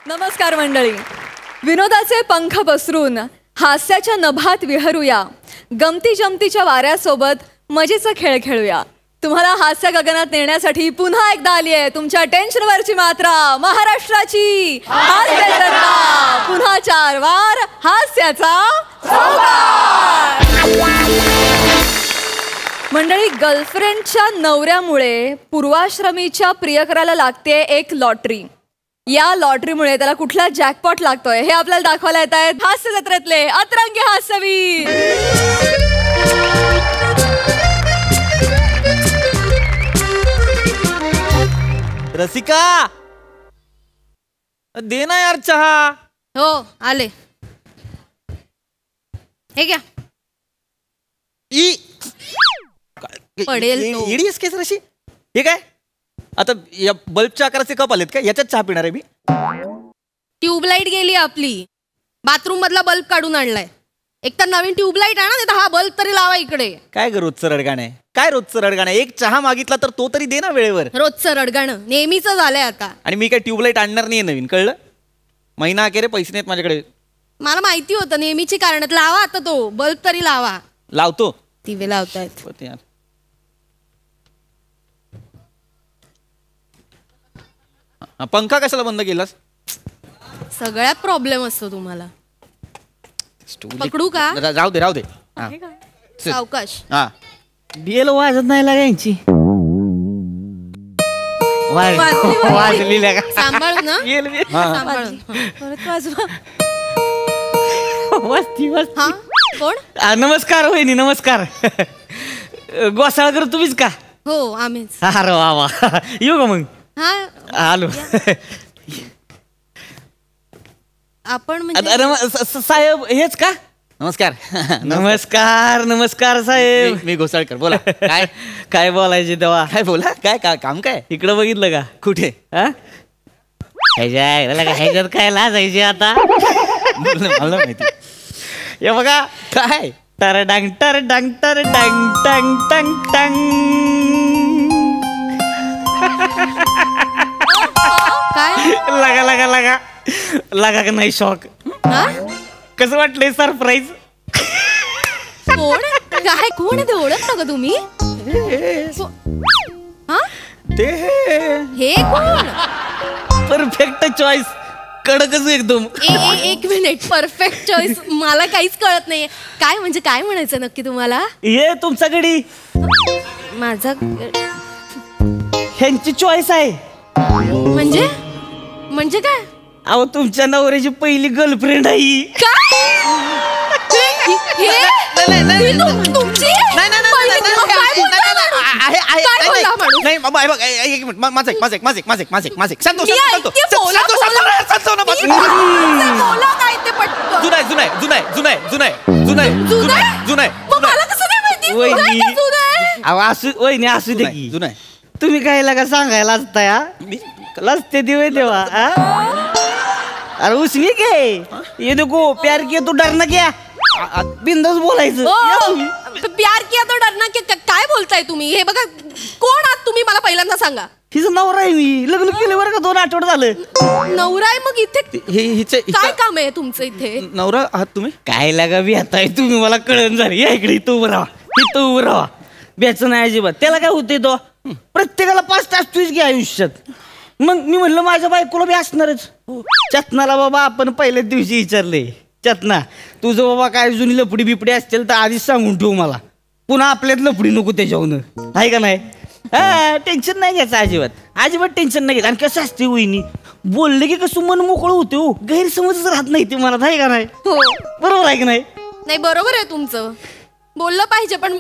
नमस्कार मंडळी. विनोदाचे पंख पसरून हास्याच्या नभात विहरूया. गमती जमतीच्या वाऱ्यासोबत मजेचा खेळ खेळूया. तुम्हाला हास्य गगनात नेण्यासाठी पुन्हा एकदा आली आहे तुमच्या टेन्शनवरची मात्रा, महाराष्ट्राची हास्यजत्रा. पुन्हा 4 वार हास्याचा सौगात. मंडळी, गर्लफ्रेंडच्या नवऱ्यामुळे पूर्वाश्रमीच्या प्रियकराला लागते एक लॉटरी. या लॉटरीमुळे त्याला कुठला जॅकपॉट लागतोय हे आपल्याला दाखवायला येत आहेत हास्य जत्रेतले अतरंगी हास्यवीर. रसिका, दे ना यार चहा. हो आले. हे घ्या. पडेल तो. इडीस केस रशी. हे काय आता या बल्बच्या आकाराचे कप आलेत का? याच्यात चहा पिणार आहे मी. ट्यूबलाईट गेली आपली. बाथरूम मधला बल्ब काढून आणलाय. एक तर नवीन ट्यूबलाईट आणा, नाही तर हा बल्ब तरी लावा इकडे. काय ग रोजचं रडगाणं आहे? काय रोजचं रडगाणं आहे? एक चहा मागितला तर तो तरी दे ना वेळेवर. रोजचं रडगाणं नेहमीच झालंय आता. आणि मी काय ट्यूबलाईट आणणार नाहीये नवीन, कळलं? महिना अखेर पैसे नाहीत माझ्याकडे. मला माहिती होतं नेहमीची कारण. लावा आता तो बल्ब तरी लावा. लावतो. दिवे लावतायत यार. पंखा कशाला बंद केलास? सगळ्यात प्रॉब्लेम असतो तुम्हाला. पकडू का? राहू दे राहू दे. सावकाश. हा बेल वाजत नाही लागायची. वाजली लागा. सांभाळून ना. सांभाळून. परत वाजवा. वस्ती वस्ती. हा कोण? नमस्कार वहिनी, नमस्कार. गोसाळकर तुम्हीच का? हो आम्हीच. अरे वा वा. येऊ का मग? हा आलो. आपण म्हणजे साहेब हेच का? नमस्कार. नमस्कार नमस्कार साहेब. मी घोसाळकर. बोला. काय काय बोलायचे तेव्हा? काय बोला. काय काम काय? इकडं बघितलं का? कुठे? ह्याच्यात काय लाजायचे आता? मला माहिती. हे बघा काय टर डांग टर डांग टर डांग टंग टंग टंग. काय लगा लगा लगा लगा का नाही शॉक? हा? कसं वाटलंय सरप्राईज? कोण? काय कोण आहे ते? ओळखता का तुम्ही? हा ते हे कोण? Perfect choice. कडकच एकदम. एक मिनिट. Perfect choice. मला काहीच कळत नाहीये. काय म्हणजे काय म्हणायचं नक्की तुम्हाला? हे तुमच्याकडे माझा ह्यांची चॉईस आहे. म्हणजे म्हणजे काय? अहो तुमच्या नवऱ्याची पहिली गर्लफ्रेंड आहे. काय? तुमची? वहिनी असू दे की. तुम्ही काय लागा सांगायला असता या लसते दिवे देवा. अरे उसवी काय ये देखो प्यार किया तो डरना क्या. बिंदास बोलायचं. प्यार किया तो डरना क्या. काय बोलताय तुम्ही? हे बघा कोण आहात तुम्ही मला पहिल्यांदा सांगा. हिचं नवरा आहे मी. लग्न केलं बरं का 2 आठवडे झालं. नवरा आहे मग इथे काय काम आहे तुमचं इथे? नवरा आहात तुम्ही? काय लागा भेताय तुम्ही मला कळण झाली. या इकडे इथं उभं राहा. इथं उभं राहा. ब्याचं नाही अजिबात. त्याला काय होतंय तो प्रत्येकाला 5 तास तुझ घ्या आयुष्यात. मग मी म्हणलं माझ्या बायकोला बी असणारच. चतनाला बाबा आपण पहिल्याच दिवशी विचारले. चतना तुझं बाबा काय जुनी लफडी बिपडी असतील तर आधीच सांगून ठेवू मला. पुन्हा आपल्यात लफडी नको त्याच्यावरून. आहे का नाही? हा टेन्शन नाही घ्यायचं अजिबात. अजिबात टेन्शन नाही घ्यायचं. आणि कसं असते वहिनी बोलले की कसं मन मोकळं होते हो. गैरसमजच राहत नाही ते मनात. आहे का नाही? हो बरोबर आहे की नाही? नाही बरोबर आहे तुमचं. बोललं पाहिजे पण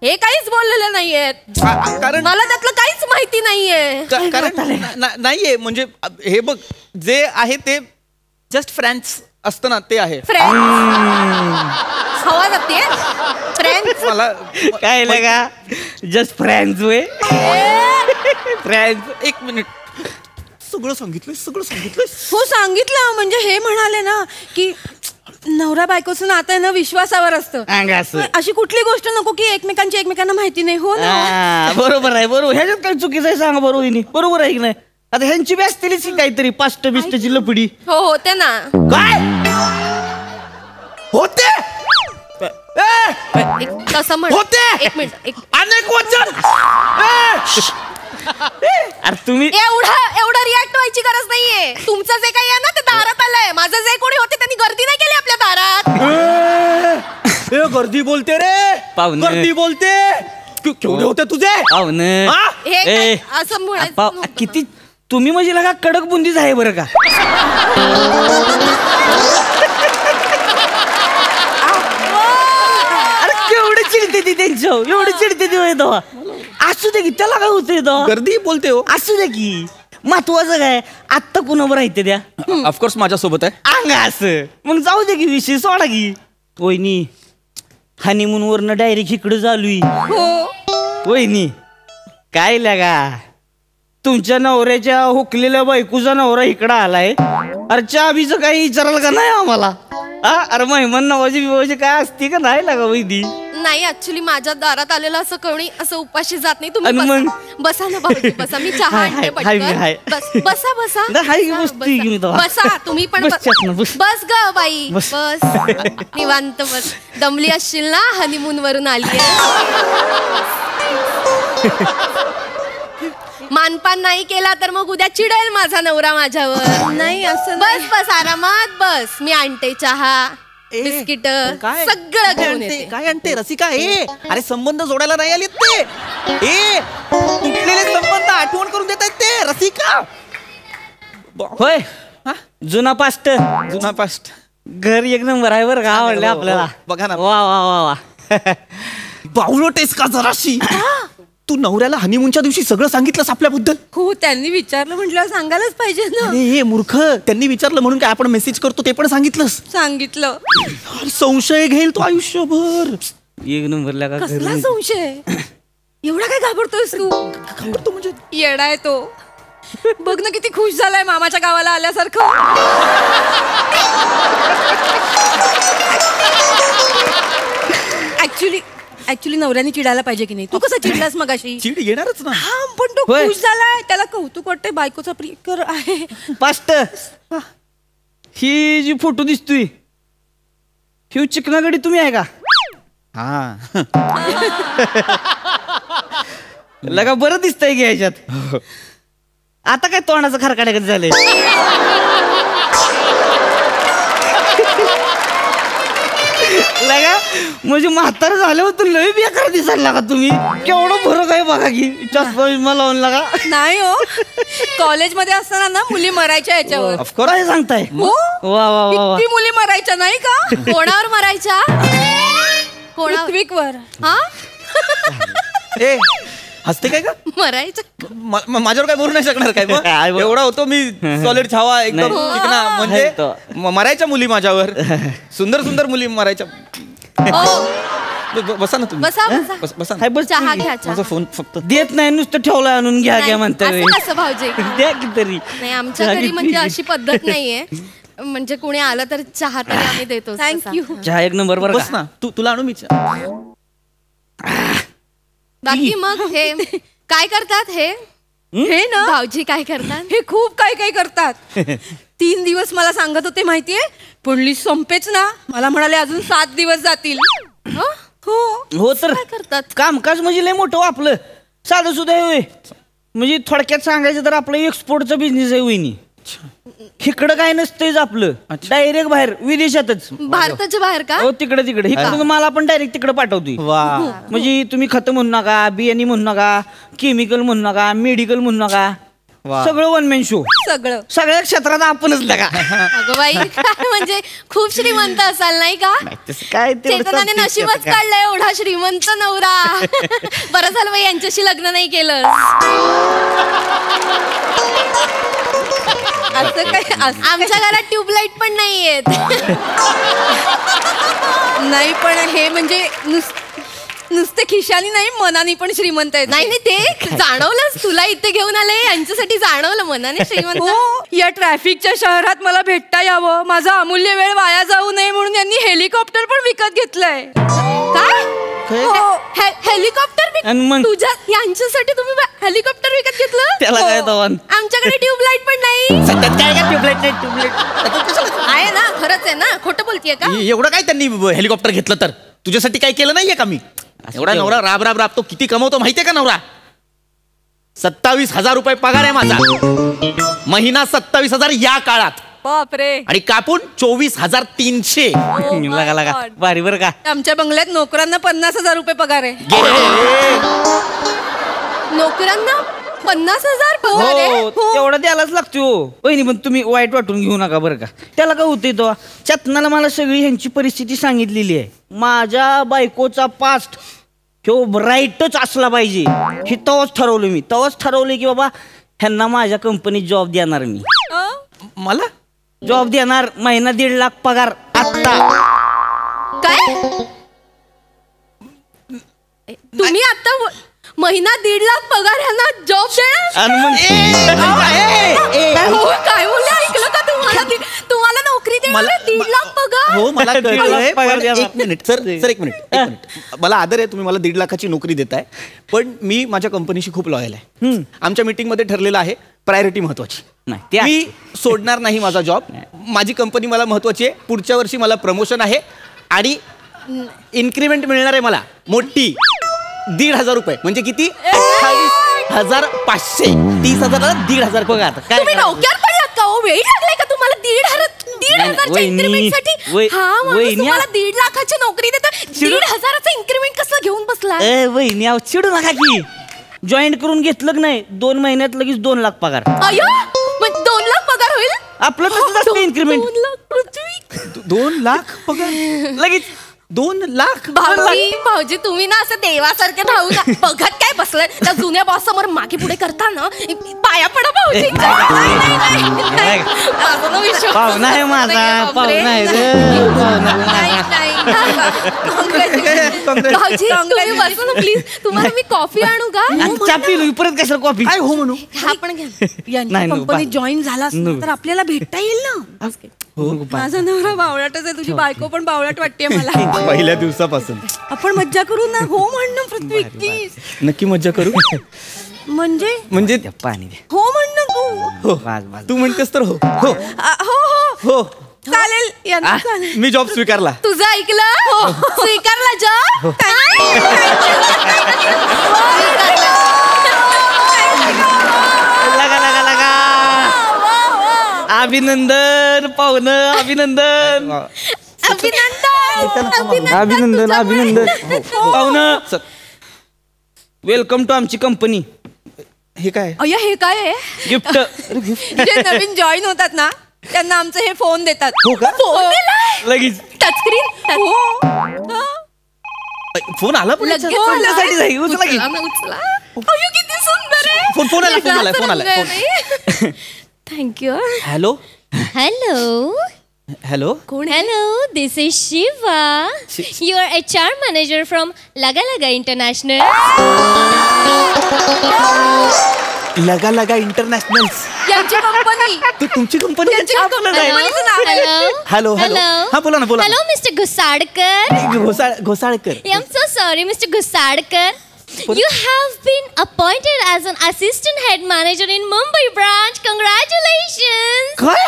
हे काहीच बोललेलं नाहीये. कारण मला त्यातलं काहीच माहिती नाहीये. कारण नाहीये म्हणजे हे बघ जे आहे ते जस्ट फ्रेंड्स असतं ना ते आहे. हवा जाते फ्रेंड्स. मला काय लगा जस्ट फ्रेंड्स वे. फ्रेंड्स. एक मिनिट. सगळं सांगितलंय. हो सांगितलं. म्हणजे हे म्हणाले ना की नवरा बायकोचं नातं आहे ना विश्वासावर असतं. अशी कुठली गोष्ट नको की एकमेकांना माहिती नाही. हो ना. बरोबर आहे. बरोबर. ह्याच्यात काही चुकीचं आहे सांगा. बरोबर आहे की नाही? आता ह्यांची बी असतीलच की काहीतरी पास्ट बिस्टची लपडी. हो होते ना. काय होते कसं म्हण होते? एक मिनिट अनेक वचन. अरे तुम्ही एवढं रिॲक्ट व्हायची गरज नाहीये. तुमचं जे काही आहे ना ते दारात आलंय. माझं जे कोणी होते त्यांनी गर्दी नाही केली आपल्या दारात. गर्दी बोलते रे पाहुणे. गर्दी बोलते. केवढे होते तुझे पाहुणे. हा? हे काय असं म्हणायचं नव्हतं. किती तुम्ही म्हणजे लगा कडक बुंदीच आहे बरं का. अरे केवढे चिडते ती त्यांच्यावर एवढे चिडते ती तेव्हा. असू दे की त्याला काय होतंय तेव्हा. गर्दी बोलते हो. असू दे की महत्वाचं काय आत्ता कुणावर राहते द्या. ऑफकोर्स माझ्या सोबत आहे. अंगा असं मग जाऊ दे की विषय सोडा की. वहिनी हनीमून वरनं डायरेक्ट इकडे चालू. वहिनी काय लागा तुमच्या नवऱ्याच्या हुकलेल्या बायकोचा नवरा इकडं आलाय. अरे चाबीचं काही विचाराल का नाही आम्हाला. हा अरे मेहमान नवाजी बिवाजी काय असते का नाही लागा वहिनी. नाही ऍक्च्युली माझ्या दारात आलेलं असं कोणी असं उपाशी जात नाही. तुम्ही आणि मग? बसा ना भाऊजी बसा. मी चहा हाय, आणते हाय, पटकन. हाय. बसा बसा नाही, हाय, बसा, बसते की मी बसा. तेव्हा. बसा तुम्ही पण बस चटणं, बस. बस ग बाई बस. बस निवांत बस. दमली असशील ना हनीमून वरून आली मानपान नाही केला तर मग उद्या चिडेल माझा नवरा माझ्यावर. नाही असं बस बस आरामात बस. मी आणते चहा बिस्किट सगळं घेऊन येते. काय आणते रसिका. अरे संबंध जोडायला नाही आलेत ते. तुटलेले संबंध आठवण करून देत आहेत ते रसिका. होय जुना पास्ट जुना पास्ट घर एक नंबर आहे बरं का. आवडले आपल्याला. बघा ना. वा वा वा वा. बावळटेस का जराशी. तू नवऱ्याला हनीमूनच्या दिवशी सगळं सांगितलंस आपल्याबद्दल. हो त्यांनी विचारलं म्हटलं सांगायलाच पाहिजे ना. अरे हे मूर्ख त्यांनी विचारलं म्हणून काय आपण मेसेज करतो ते पण सांगितलंस. सांगितलं. अरे, संशय घेईल तो आयुष्यभर. एक नंबर लागा कसला संशय. एवढा काय घाबरतोयस तू. घाबरतो म्हणजे येडा आहे तो. बघ ना किती खुश झालाय मामाच्या गावाला आल्यासारखं. ऍक्च्युली नवऱ्याने चिडायला पाहिजे की नाही. तू कसं चिडलास मगाशी. चिड येणारच ना. हा पण तो होय. खुश झालाय. त्याला कौतुक वाटतंय. बायकोचा प्रियकर आहे. पास्ट ही जी फोटो दिसतोय ही चिकनागडी तुम्ही आहे का. हा लगा बरं दिसतंय की ह्याच्यात. आता काय तोंडाचं खरकाड्या कधी झालंय. लगा म्हणजे म्हातारा झाल्यावर तर लय बेकार दिसायला लागा तुम्ही. केवढं फरक आहे बघा की चष्मा लावून लागा. नाही हो कॉलेजमध्ये असताना ना मुली मरायच्या याच्यावर. ऑफकोर्स. काय सांगताय. हो वा वा वा वा. किती मुली मरायच्या नाही का. कोणावर मरायच्या. कोणावर पृथ्वीवर. हा ए हसते काय का. मरायच्या माझ्यावर काय बोलू नाही शकणार काय मग? काय बोल- एवढा होतो मी सॉलिड छावा एकदम नाही. चिकना म्हणजे नाही तो. मरायच्या मुली माझ्यावर. सुंदर सुंदर मुली मरायच्या. बसा ना तुम्ही. बसा बसा बसा ना. हाय बस चहा ठीक घ्या आहे. चहा. माझा फोन फक्त देत नाही नुसतं ठेवलं आणून घ्या घ्या म्हणता नाही, असं कसं भाऊजी. द्या की तरी. नाही आमच्या घरी म्हणजे अशी पद्धत नाहीये. म्हणजे कुणी आलं तर चहा तरी आम्ही देतो. थँक्यू. चहा एक नंबर बरं बस का. ना. तुला आणू मी चहा? बाकी मग हे काय करतात हे हे ना भाऊजी काय करतात. हे खूप काही काही करतात. 3 दिवस मला सांगत होते माहितीये पण लिस्ट संपेच ना. मला म्हणाले अजून 7 दिवस जातील. हं? हो हो तर काय करतात. कामकाज म्हणजे लय मोठं हो आपलं. साधं सुद्धा आहे होय. म्हणजे थोडक्यात सांगायचं तर आपलं एक्सपोर्टचा बिझनेस आहे वहिनी. इकडं काय नसतंच आपलं. डायरेक्ट बाहेर विदेशातच. भारताच्या बाहेर का. हो तिकडे तिकडे इकडे मला आपण डायरेक्ट तिकडे पाठवतोय. वा म्हणजे तुम्ही खतं म्हणू नका बियाणी म्हणू नका केमिकल म्हणू नका मेडिकल म्हणू नका. वा. सगळं वन मॅन शो. सगळं सगळ्या क्षेत्रात आपणच लगा. अगं बाई काय म्हणजे खूप श्रीमंत असाल नाही का. काय चेतनाने नशीबच काढलंय एवढा श्रीमंत नवरा. बरं झालं बाई यांच्याशी लग्न नाही केलं. असं काय आमच्या घरात ट्यूबलाईट पण नाहीयेत. नाही पण हे म्हणजे नुसते खिशानी नाही मनानी पण श्रीमंत आहेत. नाही नाही ते जाणवलंच तुला इथे घेऊन आले यांच्यासाठी जाणवलं मनाने श्रीमंत. हो या ट्रॅफिकच्या शहरात मला भेटता यावं माझा अमूल्य वेळ वाया जाऊ नये म्हणून यांनी हेलिकॉप्टर पण विकत घेतलंय. काय हेलिकॉप्टर आणि मग? तुझ्या यांच्यासाठी तुम्ही हेलिकॉप्टर विकत घेतलं? त्याला काय तवान? आमच्याकडे ट्यूबलाईट पण नाही. सध्यात काय का ट्यूबलाईट नाही ट्यूबलाईट आहे ना, खरंच आहे ना, खोटं बोलतीये का? एवढं काय त्यांनी हेलिकॉप्टर घेतलं तर तुझ्यासाठी काय केलं नाहीये का मी? एवढा नवरा राब राब राबतो, किती कमवतो माहितीये का नवरा? 27,000 रुपये पगार आहे माझा, महिना 27,000 या काळात, बापरे. आणि कापून 24,300. लागा लागा भारी बरं का. आमच्या बंगल्यात नोकरांना 50,000 रुपये पगार आहे. नोकरांना 50,000 पगार आहे? हो तेवढा द्यायलाच लागतो. वहिनी पण तुम्ही वाईट वाटून घेऊ नका बरं का. त्याला काय होते तो चतनाला मला सगळी ह्यांची परिस्थिती सांगितलेली आहे. माझ्या बायकोचा पास्ट ह्यो ब्राईटच असला पाहिजे हे तेव्हाच ठरवलं मी. तेव्हाच ठरवलं की बाबा ह्यांना माझ्या कंपनीत जॉब देणार मी. मला जॉब देणार, महिना 1.5 लाख पगार आत्ता. काय तुम्ही आता महिना 1.5 लाख पगार ह्यांना जॉब देणार? आणि मग काय बोलले, ऐकलं का तुम्हाला? तुम्हाला नोकरी देणार, 1.5 लाख पगार? हो मला कळलंय, पगार पण द्या ना. एक मिनिट सर, एक मिनिट. मला आदर आहे, तुम्ही मला 1.5 लाखाची नोकरी देताय, पण मी माझ्या कंपनीशी खूप लॉयल आहे. आमच्या मीटिंग मध्ये ठरलेलं आहे प्रायोरिटी महत्वाची नाही ते मी सोडणार नाही माझा जॉब. माझी कंपनी मला महत्वाची आहे. पुढच्या वर्षी मला प्रमोशन आहे आणि इन्क्रीमेंट मिळणार आहे मला मोठी. 1,500 रुपये म्हणजे किती? 28,500. 30,000ला 1,500 पगार. काय तुम्ही डोक्यावर पडलात का? हो वेळ लागलाय का तुम्हाला? 1,500च्या इन्क्रीमेंटसाठी? हा माणूस तुम्हाला 1.5 लाखाची नोकरी देतो, 1,500चं इन्क्रीमेंट कसं घेऊन बसला? वहिनी अहो चिडू नका की. जॉईन करून घेतलं की नाही 2 महिन्यात लगेच 2 लाख पगार. अय्यो, मग 2 लाख पगार होईल? आपलं कसं असतं इन्क्रीमेंट? 2 लाख पृथ्वी. 2 लाख पगार लगेच 2 लाख. भाऊजी तुम्ही ना असं देवासारखे भाऊ ना बघत काय बसलाय त्या जुन्या बॉस समोर मागे पुढे करता ना, पाया पडा भाऊजी. पाहुणा आहे माझा, पाहुणा आहे रे. भाऊजी तुम्ही बसा ना प्लीज. तुम्हाला मी कॉफी आणू का? चहा पिलो परत कशाला कॉफी? काय हो म्हणू? हा पण घ्या. नाही, नको, कंपनीत बा- जॉईन झाला नको. तर आपल्याला भेटता येईल ना. माझा नवरा बावळाटच आहे, तुझी बायको पण बावळाट वाटते मला. पहिल्या दिवसापासून आपण मज्जा करू ना. हो म्हणणं पृथ्वी प्लीज. नक्की मज्जा करू. म्हणजे द्या, पाणी द्या. हो म्हणणं तू. हो बास, बास. तू म्हणतेस तर हो हो हो हो हो. चालेल यांना चालेल. मी जॉब स्वीकारला. तुझं ऐकलं? स्वीकारला जॉब? लगा लगा लगा. अभिनंदन पाहुणं, अभिनंदन अभिनंदन अभिनंदन पाहुणं. वेलकम टू आमची कंपनी. हे काय? अय्या हे काय आहे? गिफ्ट. जे नवीन जॉईन होतात ना त्यांना आमचे हे फोन देतात. हो का? फोन दिलाय लगेच टचस्क्रीन. फोन आला पण याच्यात? तुमच्यासाठी जाईल, उचला की. उचला. अय्यो किती सुंदर आहे. फोन आला, फोन आला, फोन आला. थँक्यू. Hello Hello. हॅलो. कोण? Hello, this is Shiva. You are HR manager from Laga Laga International. लगा लगा इंटरनॅशनल. यांची कंपनी. तुमची कंपनी? Hello. Hello hello. हा बोला ना, बोला. Hello, Mr. Gusadkar. Ghosalkar. I'm so sorry, Mr. Gusadkar. You have been appointed as an assistant head manager in Mumbai branch. Congratulations. काय?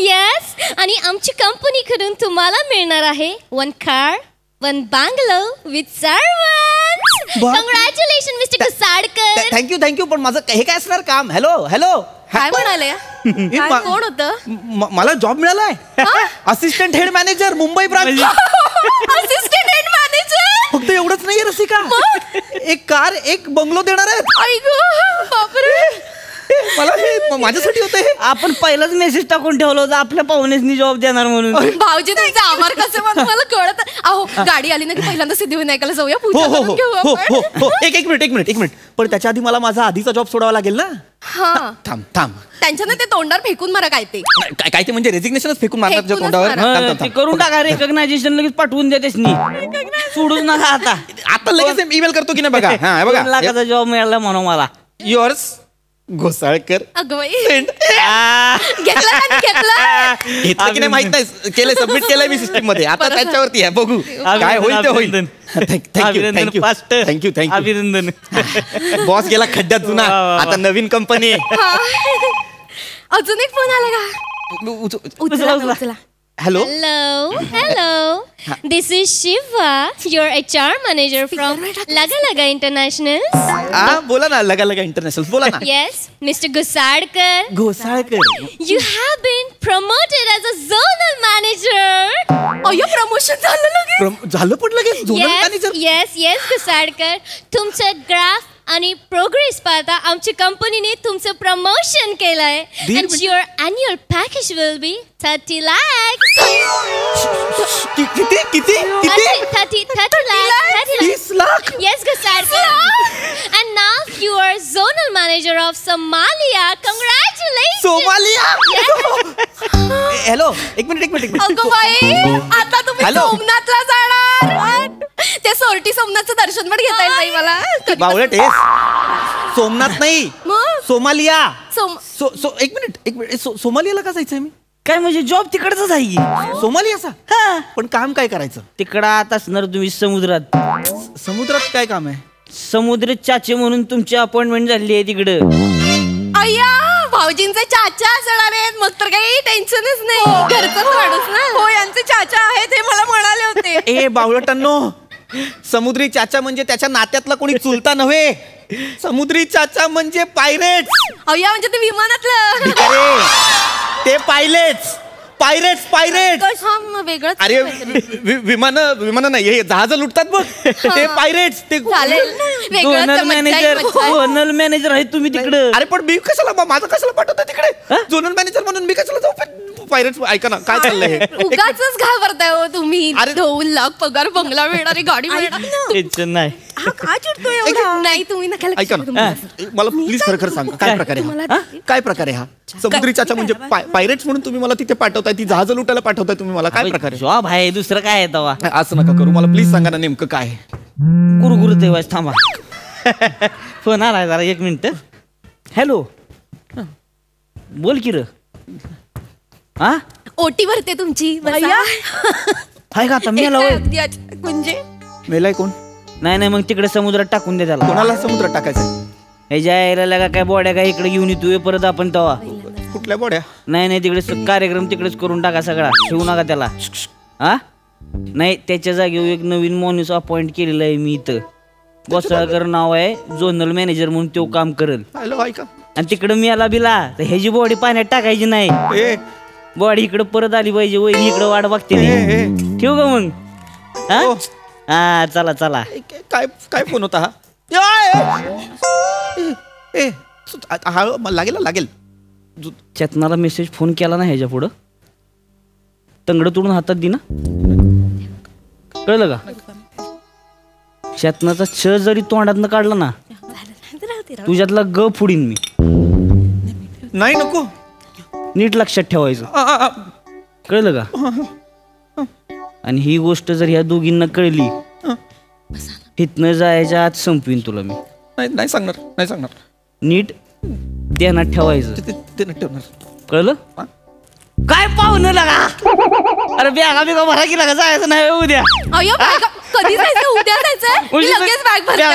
Yes. आणि आमची कंपनीकडून तुम्हाला मिळणार आहे 1 car, 1 bungalow with servants. Congratulations, Mr. Gusadkar. Thank you. पण माझं हे काय असणार काम? Hello hello. काय म्हणाले? काय कोण होतं? मला जॉब मिळालाय assistant head manager Mumbai branch. Assistant head manager. फक्त एवढंच नाहीये रसिका, 1 कार 1 बंगलो देणार आहेत. आई गं, बापरे. मला हे माझ्यासाठी होतं हे. आपण पहिलाच मेसेज टाकून ठेवलं होतं आपल्या पाहुण्यासनी जॉब देणार म्हणून. भाऊजी तुमचा आभार कसं मला कळत. अहो गाडी आली ना की पहिल्यांदा सिद्धिविनायकाला जाऊया, हो पूजा हो करून हो घेऊ हो आपण. हो हो. एक मिनिट. पण त्याच्या आधी मला माझा आधीचा जॉब सोडावा लागेल ना. हा थांब. त्यांच्यानं ते तोंडावर फेकून मारा काय ते. काय ते म्हणजे रेजिग्नेशनच फेकून मारतात तुझ्या फेकूनच तोंडावर. मारा. थांब. ते करून टाका, रेकग्नायझेशन लगेच पाठवून द्या त्यासनी. सोडूच नका आता. आता लगेच ईमेल करतो की नाही बघा. हा बघा. 2 लाखाचा जॉब मिळाला म्हणून मला. युअर्स घोसाळकर अगं बाई Send. घेतलं का नाही घेतलं? घेतलं की नाही माहित नाही केलंय सबमिट केलंय मी सिस्टीम मध्ये आता त्याच्यावरती आहे बघू काय होईल ते होईल अभिनंदन फास्ट थँक्यू थँक्यू अभिनंदन बॉस गेला खड्ड्यात जुना वा, वा, वा. आता नवीन कंपनी अजून एक फोन आला का? उचला उचला. उचला. Hello Hello. This is Shiva, your HR manager from Laga Laga International. हा बोला ना लगा लगा इंटरनॅशनल बोला ना Yes, Mr. Gusadkar. Ghosalkar You have been promoted as a zonal manager. अय्यो प्रमोशन झालं लगेच. झालं पण लगेच झोनल मॅनेजर Yes, Gusadkar. तुमचं ग्राफ आणि प्रोग्रेस पाहता आमच्या कंपनीने तुमचं प्रमोशन केलंय. And your annual package will be 30 lakhs. किती किती किती 30 lakhs. 30 lakh Yes, Gusadkar. And now you are zonal manager of Somalia. Congratulations. Somalia hello एक मिनिट अगं बाई आता तुम्ही हॅलो. सोमनाथला जाणार. ते सोरटी सोमनाथचं दर्शन पण घेता येईल बाई मला. बावळट आहे सोमनाथ नाही मग सोमालिया सोम एक मिनिट सोमालियाला का जायचंय मी काय म्हणजे जॉब तिकडच आहे की सोमालियाचा हा पण काम काय करायचं तिकडं आत असणार तुम्ही समुद्रात समुद्रात काय काम आहे समुद्र चाचे म्हणून तुमची अपॉइंटमेंट झाली आहे तिकडं अय्या भाऊजींचे चाचा असणार आहेत मग तर काही टेन्शनच नाही घरचाच माणूस ना. हो यांचे चाचा आहेत हे मला म्हणाले होते. ए बावळटांनो समुद्री चाचा म्हणजे त्याच्या नात्यातला कोणी चुलता नव्हे समुद्री चाचा म्हणजे पायरेट्स अय्या म्हणजे ते विमानातलं. अरे ते पायलेट्स पायरेट्स वेगळंच अरे विमान नाही हे जहाज लुटतात बघ ते पायरेट्स ते चालेल झोनल मॅनेजर आहे तुम्ही तिकडं अरे पण मी कशाला माझं कशाला पाठवतं तिकडे झोनल मॅनेजर म्हणून मी कशाला जाऊ पायरेट्स ऐका ना काय चाललंय हे उगाचच घाबरताय हो तुम्ही. अरे 2 लाख पगार बंगला मिळणारी गाडी मिळणार. टेन्शन नाही हा काय चिडतोय एवढा? नाही तुम्ही नका लक्ष ऐका देऊ ना तुम्ही. मला प्लीज खरं सांगा काय प्रकार आहे हा? काय प्रकार आहे हा समुद्री चाचा म्हणजे पायरेट्स म्हणून तुम्ही मला तिथे पाठवताय ती जहाज लुटायला पाठवताय तुम्ही मला काय प्रकार आहे जॉब आहे दुसरं काय आहे तवा असं नका करू मला प्लीज सांगा ना नेमकं काय आहे. गुरुगुरु देवाच थांबा फोन आला जरा 1 मिनिट हॅलो बोल की र हा ओटी भरते तुमची हाय का आता मेला होय म्हणजे मेलाय कोण नाही मग तिकडे समुद्रात टाकून दे त्याला कोणाला समुद्रात टाकायचं ह्याच्या यायला का काय बॉड्या काय इकडे घेऊन येतोय परत आपण तवा कुठल्या बोड्या नाही तिकडे कार्यक्रम तिकडेच करून टाका सगळा ठेवू नका त्याला हा नाही त्याच्या जागेवर एक नवीन माणूस अपॉइंट केलेला आहे मी इथं गोसाळकर नाव आहे झोनल मॅनेजर म्हणून तो काम करेल हॅलो ऐका आणि तिकडं मी याला बिला तर ह्याची बॉडी पाण्यात टाकायची नाही ए बॉडी इकडं परत आली पाहिजे वहिनी इकडं वाट बघते ठेवू का मग हा हो. हा चला चला काय काय फोन होता हा ए हा लागेल चेतनाला मेसेज फोन केला ना ह्याच्या पुढं तंगड तोडून हातात दि ना कळलं का चेतनाचा छ जरी तोंडातनं काढला ना तुझ्यातला ग फुडीन मी नाही नको नीट लक्षात ठेवायचं कळलं का आणि ही गोष्ट जर ह्या दोघींना कळली इथनं जायच्या आत संपवीन तुला मी नाही सांगणार नीट ध्यानात ठेवायचं ते नाही ठेवणार कळलं काय पाहुणं लागा अरे बॅगा बिगा भरा की लागा जायचं नाही उद्या अय्या कधी जायचं उद्या जायचं लगेच बॅग बॅगा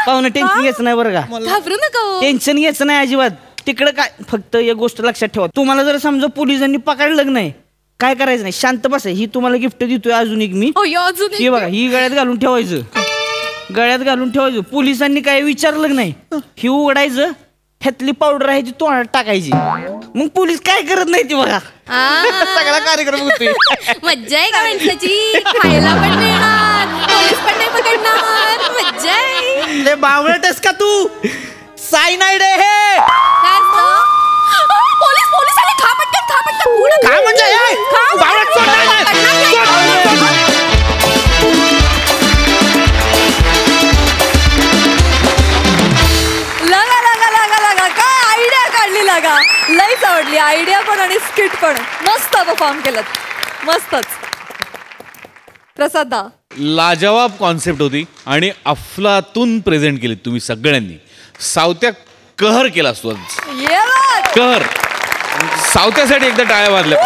पाहुणं टेन्शन घ्यायचं नाही बरं का घाबरू नका हो. टेन्शन घ्यायचं नाही अजिबात तिकडं काय फक्त एक गोष्ट लक्षात ठेवा तुम्हाला जर समजा पोलिसांनी पकडलं नाही काय करायचं नाही शांत बसा ही तुम्हाला गिफ्ट देतोय अजून एक मी अय्या अजून ही बघा ही गळ्यात घालून ठेवायचं पोलिसांनी काय विचारलं नाही ही उघडायचं ह्यातली पावडर आहे ती तोंडात टाकायची मग पोलीस काय करत नाही ती बघा सगळा कार्यक्रम होतोय मज्जा आहे का माणसाची खायला पण मिळणार पोलीस पण नाही पकडणार मज्जा आहे. ले बावळटस का तू सायनाइड आहे हे काय असतं? पोलीस आले खा पटकन पुढं काय म्हणजे हे? बावळट सोडणार नाही. पकडणार नाही. लागा काय आयडिया काढली लागा लईच आवडली आयडिया पण आणि स्किट पण मस्त परफॉर्म केलं मस्तच प्रसाद दा लाजवाब कॉन्सेप्ट होती आणि अफलातून प्रेझेंट केली तुम्ही सगळ्यांनी. सावत्या कहर केला असतो. कहर. सावत्यासाठी एकदा टाळ्या वाजल्या.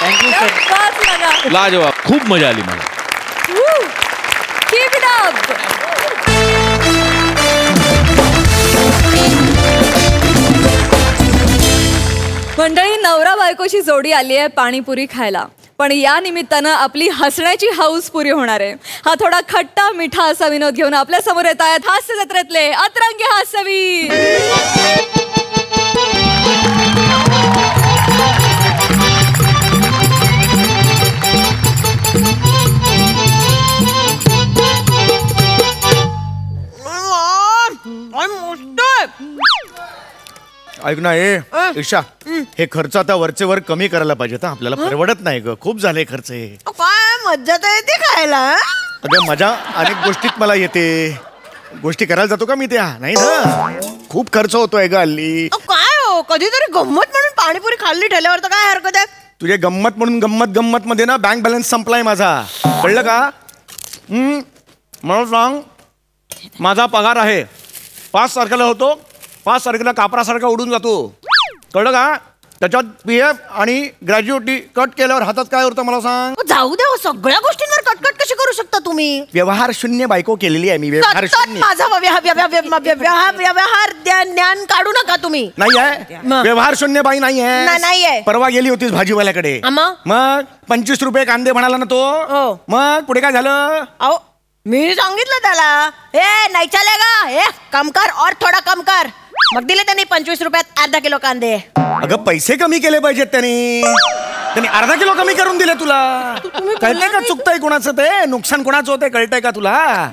Thank you sir. लाजवाब. खूप मजा आली मला. मंडळी, नवरा बायकोची जोडी आली आहे पाणीपुरी खायला. पण या निमित्तानं आपली हसण्याची हौस पुरी होणार आहे. हा थोडा खट्टा मिठा असा विनोद घेऊन आपल्या समोर येत आहेत हास्य जत्रेतले अतरंगी हास्यवीर. ऐक ना ईशा, हे खर्च आता वरचे वर कमी करायला पाहिजे. आपल्याला परवडत नाही ग, खूप झाले खर्च. काय मज्जा तर येते खायला. अगं मजा अनेक गोष्टीत मला येते. गोष्टी करायला जातो का मी त्या? नाही ना, खूप खर्च होतोय ग हल्ली. काय हो, कधीतरी गंमत म्हणून पाणीपुरी खाल्ली ठेल्यावर तर काय हरकत आहे. तुझे गंमत म्हणून गंमत मध्ये ना बँक बॅलन्स संपलाय माझा, कळलं का? मला सांग, माझा पगार आहे 5 तारखेला होतो, 5 तारखेला कापरासारखा उडून जातो, कळलं का? त्याच्यात PF आणि ग्रॅज्युएटी कट केल्यावर हातात काय उरतं मला सांग? जाऊ द्या, सगळ्या गोष्टींवर कटकट कशी करू शकता तुम्ही? व्यवहार शून्य बायको केलेली आहे मी. व्यवहार शून्य. माझा व्यवहार ज्ञान काढू नका तुम्ही. नाही आहे, व्यवहार शून्य बाई नाही आहे. परवा गेली होतीस भाजीवाल्याकडे, मग 25 रुपये कांदे म्हणाला ना तो. मग पुढे काय झालं? अहो मी सांगितलं त्याला, हे नाही चालेगा, हे कम कर और थोडा कम कर. मग दिले त्यांनी 25 रुपयात अर्धा किलो कांदे. अगं पैसे कमी केले पाहिजेत त्यांनी अर्धा किलो कमी करून दिले तुला. कळतंय का चुकतंय कोणाचं, ते नुकसान कोणाचं होतंय कळतंय का तुला?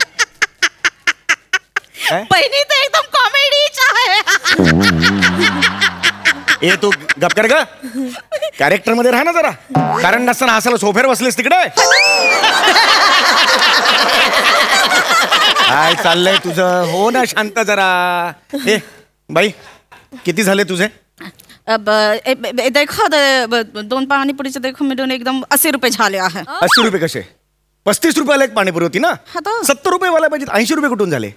बहिणी तर एकदम कॉमेडीच आहे. ए तू गप कर ग, कॅरेक्टर मध्ये राहा ना जरा. कारण नसताना हसायला सोफ्यावर बसलेस तिकडे. काय चाललंय तुझं? हो ना शांत जरा. ए बाई, किती झाले तुझे? देखो 2 पाणीपुरीचे देखो मिळून एकदम 80 रुपये झाले आहे. 80 रुपये कसे? 35 रुपयाला एक पाणीपुरी होती ना. 70 रुपये वाला पाहिजे, 80 रुपये कुठून झाले?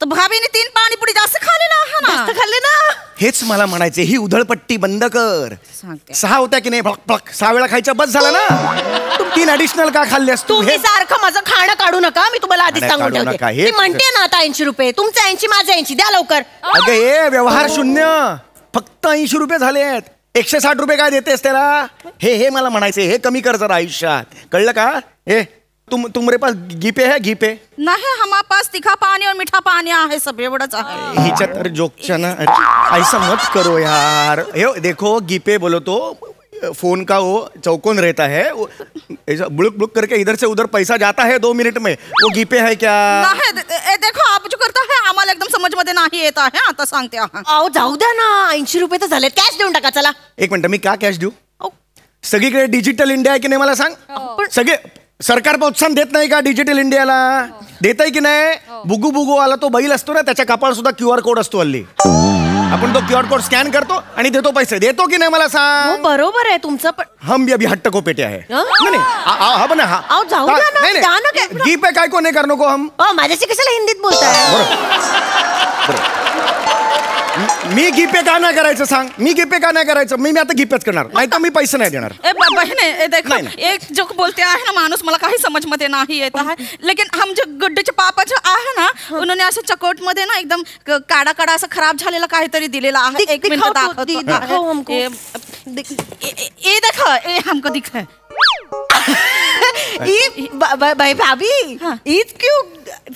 तर भाभीने 3 पाणीपुरी जास्त खाल्लेला आहे ना. जास्त खाल्ले ना. हेच मला म्हणायचे, ही उधळपट्टी बंद कर. 6 होत्या की नाही? 6 वेळा खायच्या बस झाला ना. तू 3 ॲडिशनल का खाल्ल्यास तू? तुम्ही सारखं माझं खाणं काढू नका, मी तुम्हाला आधीच सांगून ठेवते. मी म्हणते ना आता 80 रुपये, तुमचे 80 माझे 80, द्या लवकर. अगं ए व्यवहार शून्य, फक्त 80 रुपये झालेत. 160 रुपये काय देतेस त्याला? हे मला म्हणायचे, हे कमी कर जरा आयुष्यात, कळलं का? हे तुमरे पास गीपे है? गीपे नाही, हमारे पास तीखा पानी और मीठा पानी आहे, सब एवढंच आहे. हिच्या तर जोकच्या ना, ऐसा मत करो यार. हे देखो गीपे बोलो तो फोन का वो चौकोन रहता है, ऐसा बुड़ुक बुड़ुक करके इधर से उधर पैसा जाता है 2 मिनट में. वो गीपे है क्या? नाही, देखो आप जो करता है आम्हाला एकदम समज मध्ये नाही येत आहे. आता सांगते. अहो जाऊ द्या ना, 80 रुपये तर झाले, कॅश देऊन टाका. चला 1 मिनिट, मी का कॅश देऊ? सगळीकडे डिजिटल इंडिया आहे की नाही मला सांग? सगळे सरकार प्रोत्साहन देत नाही का डिजिटल इंडियाला? देत आहे की नाही? बुगू बुगू वाला तो बैल असतो ना, त्याच्या कपाळ सुद्धा QR कोड असतो हल्ली. आपण तो QR कोड स्कॅन करतो आणि देतो पैसे. देतो की नाही मला सांग? बरोबर आहे तुमचं, पण हम भी अभी हट्ट को पेटे आहे. गीप आहे काय को नाही करू नको हम. माझ्याशी कशाला हिंदीत बोलताय? मी गीपे का नाही करायचं सांग? मी गीपे का नाही करायचं? मी आता गीपेच करणार, नाही तर मी पैसे नाही देणार. बहने देखो, एक जो बोलते आहे ना माणूस, मला काही समझ मध्ये नाही येत आहे. लेकिन हम जो गुड्डेचे पापा जो आहे ना, उन्होंने असं चकोट मध्ये ना एकदम काडा काडा असं खराब झालेला काहीतरी दिलेला आहे. 1 मिनिट दाखवतो. ये देखो, ये हमको दिख है. भाभी ईद क्यों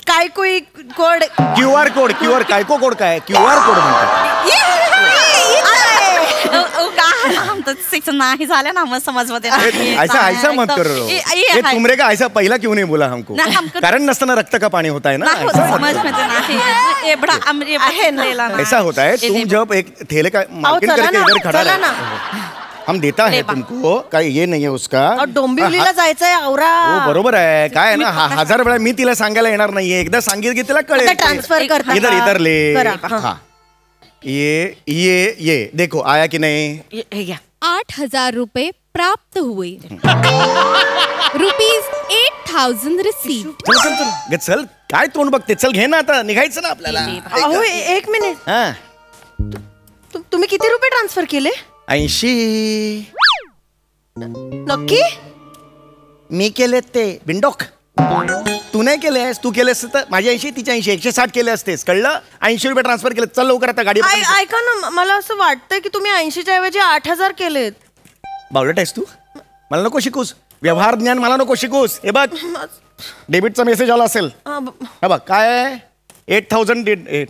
काय कोई कोड? QR code. काय को कोड? काय QR कोड म्हणतात? हम तो शिक्षण नाही झाले ना, मग समझ मध्ये ऐसा मत करो. ये तुमरे का ऐसा पहला क्यों नहीं बोला हमको? कारण नसताना रक्त का पानी होता है ना. समझ में नहीं, ये बड़ा ऐसा होता है. तुम जब एक ठेले का मार्केट करके इधर खड़ा रहना, हम देता है तुमको, काय ये नाही आहे उसका. डोंबिवलीला जायचंय औरा. हो बरोबर आहे. काय ना 1000 वेळा मी तिला सांगायला येणार नाहीये. एकदा सांगितलं की तिला कळेल. ट्रान्सफर करता. इधर ले. हाँ ये देखो आया कि नहीं? 8,000 रुपये प्राप्त हुए. ₹8,000 received. चल चल काय तोंड बघते, चल घे ना आता, निघायचं ना आपल्याला. अहो एक मिनिट, हा तुम्ही किती रुपये ट्रान्सफर केले? 80. नक्की? मी केले ते बिंडोक. तू नाही केलेस, तू केलेस तर माझी 80 तिच्या 80 160 केले असतेस, कळलं? 80 रुपये ट्रान्सफर केले. चल लवकर आता गाडी. ऐका ना, मला असं वाटतंय की तुम्ही 80च्या ऐवजी 8,000 केलेत. बावळट आहेस तू, मला नको शिकूस, व्यवहार ज्ञान मला नको शिकूस. हे बघ डेबिटचा मेसेज आला असेल, हे बघ काय 8,000.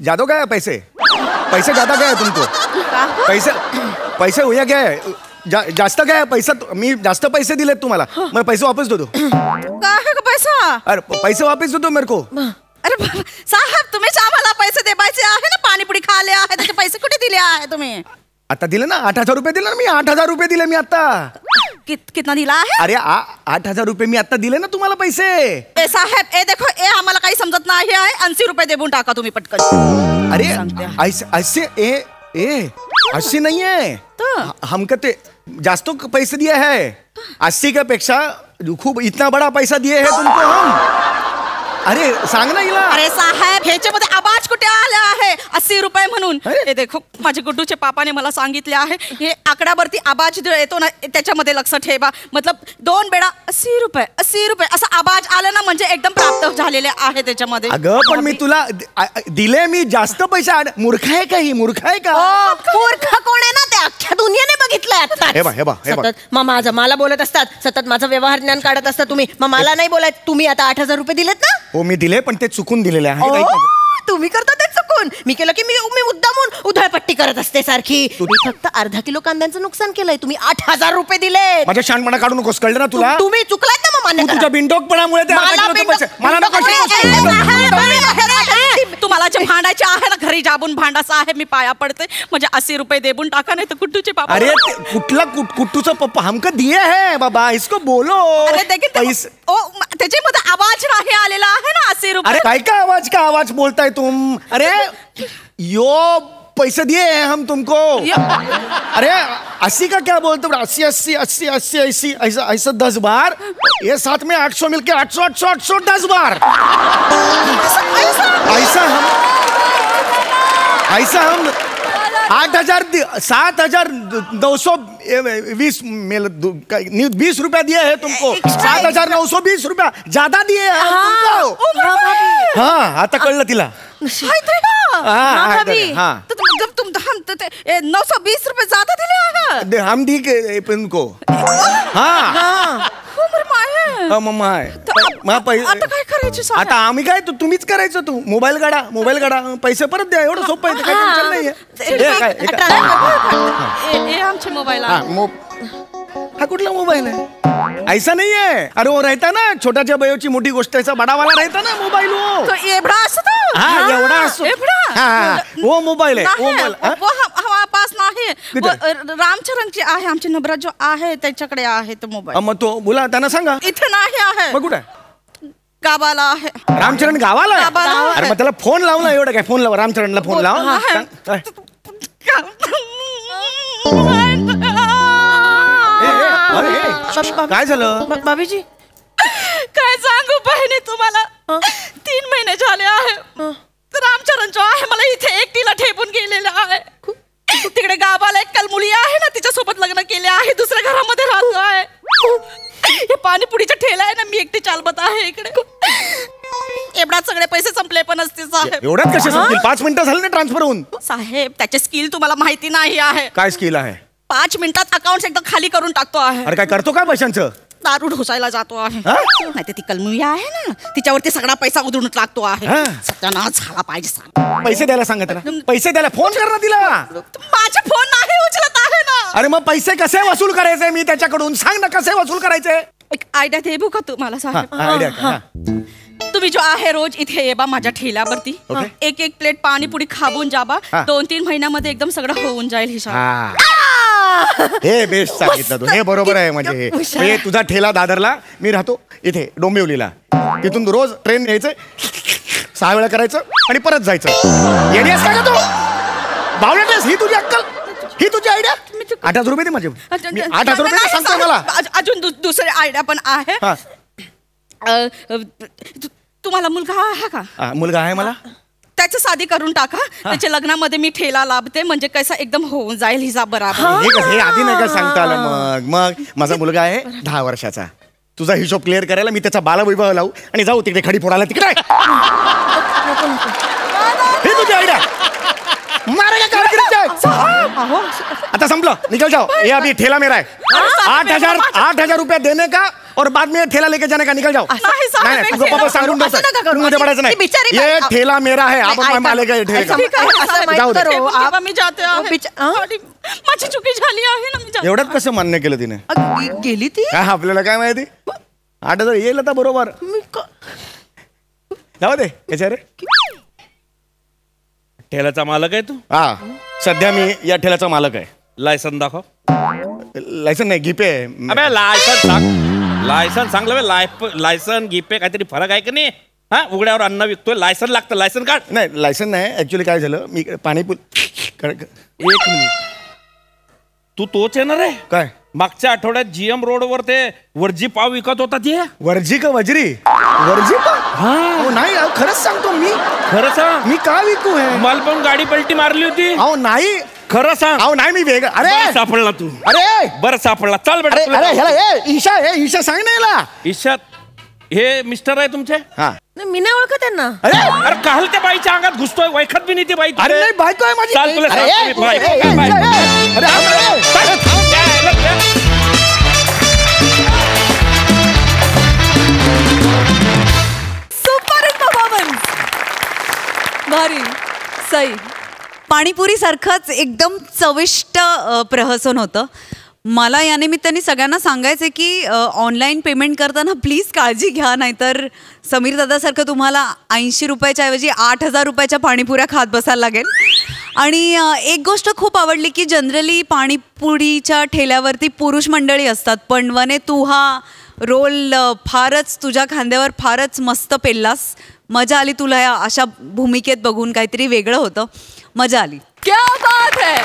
जादो क्या है पैसे ज्यादा क्या है तुमको? पैसे हुआ क्या है? जास्त काय आहे पैसा? मी जास्त पैसे दिलेत तुम्हाला, मग पैसे वापस दो. काय है का पैसा? अरे पैसे वापस दो मेरे को. अरे साहेब, तुम्हीच आम्हाला पैसे द्यायचे आहे ना, पाणीपुरी खाले आहे, त्याचे पैसे कुठे दिले आहे तुम्ही? आता दिले ना, 8,000 रुपये दिले ना मी. 8,000 रुपये दिले मी आता. कितना दिला आहे? अरे 8,000 रुपये मी आता दिले ना तुम्हाला पैसे. ए साहेब, ए देखो, ए आम्हाला काही समजत नाही आहे. 80 रुपये देऊन टाका तुम्ही पटकन. अरे ऐसे ऐसे नहीं है, हमको ते जास्त पैसे दिए है. 80 के पेक्षा खूप इतना बड़ा पैसा दिए है तुमको हम. अरे सांग ना हिला. अरे साहेब, ह्याच्यामध्ये आवाज कुठे आला आहे 80 रुपये म्हणून? हे देखो, माझे गुड्डूचे पापाने मला सांगितले आहे, हे आकड्यावरती आवाज येतो ना, त्याच्यामध्ये लक्ष ठेवा. मतलब 2 वेळा 80 रुपये असा आवाज आला ना, म्हणजे एकदम प्राप्त झालेले आहे त्याच्यामध्ये. अगं पण मी तुला दिले, मी जास्त पैसे. मूर्ख आहे का ही? मूर्ख आहे का? मूर्ख कोण आहे ना, ते अख्ख्या दुनियाने बघितलंय आता. हे बघ सतत मग मला बोलत असतात, सतत माझं व्यवहार ज्ञान काढत असतात तुम्ही. मग मला नाही बोलायचं. तुम्ही आता 8,000 रुपये दिलेत ना? हो मी दिले, पण ते चुकून दिलेले आहे. तुम्ही करता ते चुकून. मी केलं की मी मुद्दामून उधळपट्टी करत असते सारखी. मी फक्त अर्धा किलो कांद्यांचं नुकसान केलंय, तुम्ही 8,000 रुपये दिले. माझ्या शानपणा काढू नकोस, कळलं ना तुला? तुम्ही चुकलात ना, मग मान्य करा. तुझ्या बिंडोकपणामुळे ते मला तुम्हाला जे भांडायचे आहे ना, घरी जाबून भांडायचं आहे. मी पाया पडते, म्हणजे 80 रुपये देऊन टाका, नाही तर कुट्टूचे पापा. अरे कुठला कुट्टूचा पप्पा? हमको दिए है बाबा, इसको बोलो. अरे पैसे त्याच्यामध्ये आवाज नाही आलेला आहे ना 80 रुपये. अरे काय का आवाज बोलताय तुम? अरे यो पैसे दिए हैं हम तुमको. अरे 80 का क्या बोलते हो? 80 ऐसा 10 बार, ये साथ में 800 मिलके 800 10 बार. ऐसा हम 7,920 रुपया दिए हैं तुमको. 7,920 रुपया ज्यादा दिए हैं तुमको. हाँ आता कळलं तिला. 920 रुपये ज्यादा दिले आहे. हम दी के तुमको. हाँ मम्मा आहे. आता काय करायचं? आता आम्ही काय, तुम्हीच करायचं. तू मोबाईल काढा, पैसे परत द्या. एवढं सोपं आहे, काय टेन्शन नाहीये. आमचे मोबाईल. हा कुठला मोबाईल आहे? ऐसा नहीं है. अरे वो रहता ना छोटाच्या बयोची मोठी गोष्ट, ऐसा बडावाला रहता ना मोबाईल. वो एवढा असतो. हाँ एवढा असतो. वो मोबाईल आहे. वो हमारे पास नाही. रामचरणची आहे, आमचे नबरा जो आहे त्याच्याकडे आहे तो मोबाईल. मग तो बोला, त्यांना सांगा. इथे नाही आहे. मग कुठे? गावाला आहे. रामचरण गावाला? अरे मग त्याला फोन लाव ना. एवढं काय, फोन लाव रामचरणला, फोन लाव. काय झालं भाभीजी? काय सांगू बहिणी तुम्हाला, 3 महिने झाले आहे. रामचरण जो आहे मला इथे एकटीला ठेवून गेलेला आहे. तिकडे गावाला एक कलमुली आहे ना, तिच्यासोबत लग्न केले आहे, दुसऱ्या घरामध्ये राहतो आहे. हे पाणीपुरीचा ठेला आहे ना, मी एकटी चालवत आहे इकडे. एवढ्यात सगळे पैसे संपले पण असते साहेब. एवढ्यात कसे संपतील? 5 मिनिटं झाले ना ट्रान्सफर होऊन. साहेब त्याचे स्किल तुम्हाला माहिती नाही आहे. काय स्किल आहे? 5 मिनिटात अकाउंट एकदम खाली करून टाकतो आहे. अरे काय करतो काय पैशांचं? दारू ढोसायला जातो आहे. नाही तर ती कलमुली आहे ना, तिच्यावरती सगळा पैसा उधळून टाकतो आहे. सत्यानाश झाला पाहिजे. पैसे द्यायला सांगा त्याला. पैसे द्यायला फोन कर ना तिला. माझा फोन नाही उचलत आहे ना. अरे मग पैसे कसे वसूल करायचे मी त्याच्याकडून? सांग ना कसे वसूल करायचे. एक आयडिया देऊ का तुम्हाला साहेब? आयडिया. तुम्ही जो आहे रोज इथे ये बा माझ्या ठेल्यावरती. एक प्लेट पाणीपुरी खाऊन जाबा. 2-3 महिन्यामध्ये एकदम सगळं होऊन जाईल हिसाब. हे बेस्ट सांगितलं तू, हे बरोबर आहे. म्हणजे हे तुझा ठेला दादरला, मी राहतो इथे डोंबिवलीला, तिथून रोज ट्रेन यायचं, 6 वेळा करायचं आणि परत जायचं. येण्यास काय का तू बावळ्यास? ही तुझी अक्कल, ही तुझी आयडिया. 8,000 रुपये दे माझे. 8,000 रुपये सांगतो मला. अजून दुसरे आयडिया पण आहे. तुम्हाला मुलगा आहे का? मुलगा आहे मला. त्याची शादी करून टाका. त्याच्या लग्नामध्ये मी ठेला लाभते, म्हणजे कसं एकदम होऊन जाईल हिसाब बराबर. हे आधी नाही का सांगता आलं? मग माझा मुलगा आहे 10 वर्षाचा. तुझा हिशोब क्लिअर करायला मी त्याचा बालवैभव लावू आणि जाऊ तिकडे खडी फोडायला तिकडे. हे तुझी आयडिया. आता संपलं, निकल जाओ. ये अभी ठेला मेरा है. 8,000 रुपया देने का और बाद में ठेला लेके जाने का. निकल जाओ. नहीं तुझं पापा सांगून मध्ये पडायचं नाही. ये ठेला मेरा है. आपण माले का ठेला जाऊ दे. मी जाते. माझी चुकी झाली आहे ना. एवढ्यात कसं मान्य केलं तिने? गेली ती. काय आपल्याला काय माहिती. 8,000 येईल आता बरोबर. जाऊ दे. याच्या रे ठेल्याचा मालक आहे तू? हा, सध्या मी या ठेल्याचा मालक आहे. लायसन दाखव. लायसन नाही, गिपे. अबे लायसन सांग. लायसन सांगलं. लायसन गिपे काहीतरी फरक आहे का नाही? हा, उघड्यावर अन्न विकतोय, लायसन लागतं. लायसन काढ. नाही लायसन नाही. ऍक्च्युली काय झालं, मी पाणीपुरी. 1 मिनिट, तू तोच येणार आहे काय? मागच्या आठवड्यात GM रोडवर ते वर्जी पाव विकत होता ते. वर्जी का वजरी? वर्जी पाव? हा नाही, खरंच सांगतो मी. खरं सांग. मी का विकू आहे? मला पण गाडी पलटी मारली होती. अहो नाही, खरं सांग. अहो नाही, मी वेगळं. अरे सापडला तू. अरे बरं सापडला. चल अरे बेटा. अरे ह्याला ईशा, ईशा सांग ना याला. ईशा हे मिस्टर आहे तुमचे? हा. मी नाही ओळखत त्यांना. अरे काल त्या बाईच्या अंगात घुसतोय, वैखत बी नाही ती बाई. अरे नाही, बायको आहे माझी. चाल तुला सांगतो मी. Super performance. भारी. सई. पाणीपुरी सारखंच एकदम चविष्ट प्रहसन होतं. मला या निमित्ताने सगळ्यांना सांगायचं की ऑनलाईन पेमेंट करताना प्लीज काळजी घ्या, नाहीतर समीर दादासारखं तुम्हाला 80 रुपयाच्या ऐवजी 8,000 रुपयाच्या पाणीपुऱ्या खात बसायला लागेल. आणि एक गोष्ट खूप आवडली की जनरली पाणीपुरीच्या ठेल्यावरती पुरुष मंडळी असतात, पण वने तू हा रोल फारच तुझ्या खांद्यावर फारच मस्त पेललास. मजा आली तुला या अशा भूमिकेत बघून. काहीतरी वेगळं होतं, मजा आली. क्या बात है.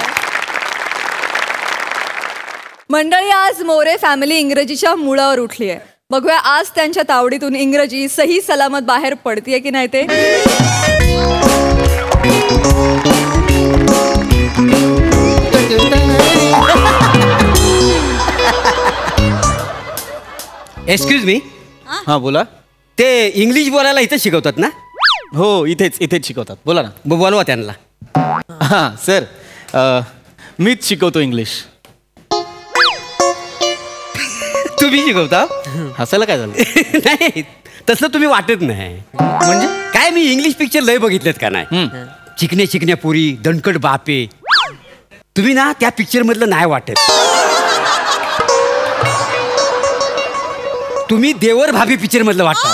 मंडळी, आज मोरे फॅमिली इंग्रजीच्या मुळावर उठली आहे. बघूया आज त्यांच्या तावडीतून इंग्रजी सही सलामत बाहेर पडतीये की नाही ते. Excuse me. हां बोला. ते इंग्लिश बोलायला इथेच शिकवतात ना? हो, इथेच शिकवतात. बोला ना. बोलवा त्यांना. हां सर, मीच शिकवतो इंग्लिश. तुम्ही शिकवता? हसायला काय झालं? नाही, तसं तुम्ही वाटत नाही. म्हणजे काय, मी इंग्लिश पिक्चर लय बघितलेत का नाही. चिकण्या पुरी, दणकट बापे. तुम्ही ना त्या पिक्चर मधलं नाही वाटत. तुम्ही देवर भाभी पिक्चर मधलं वाटता.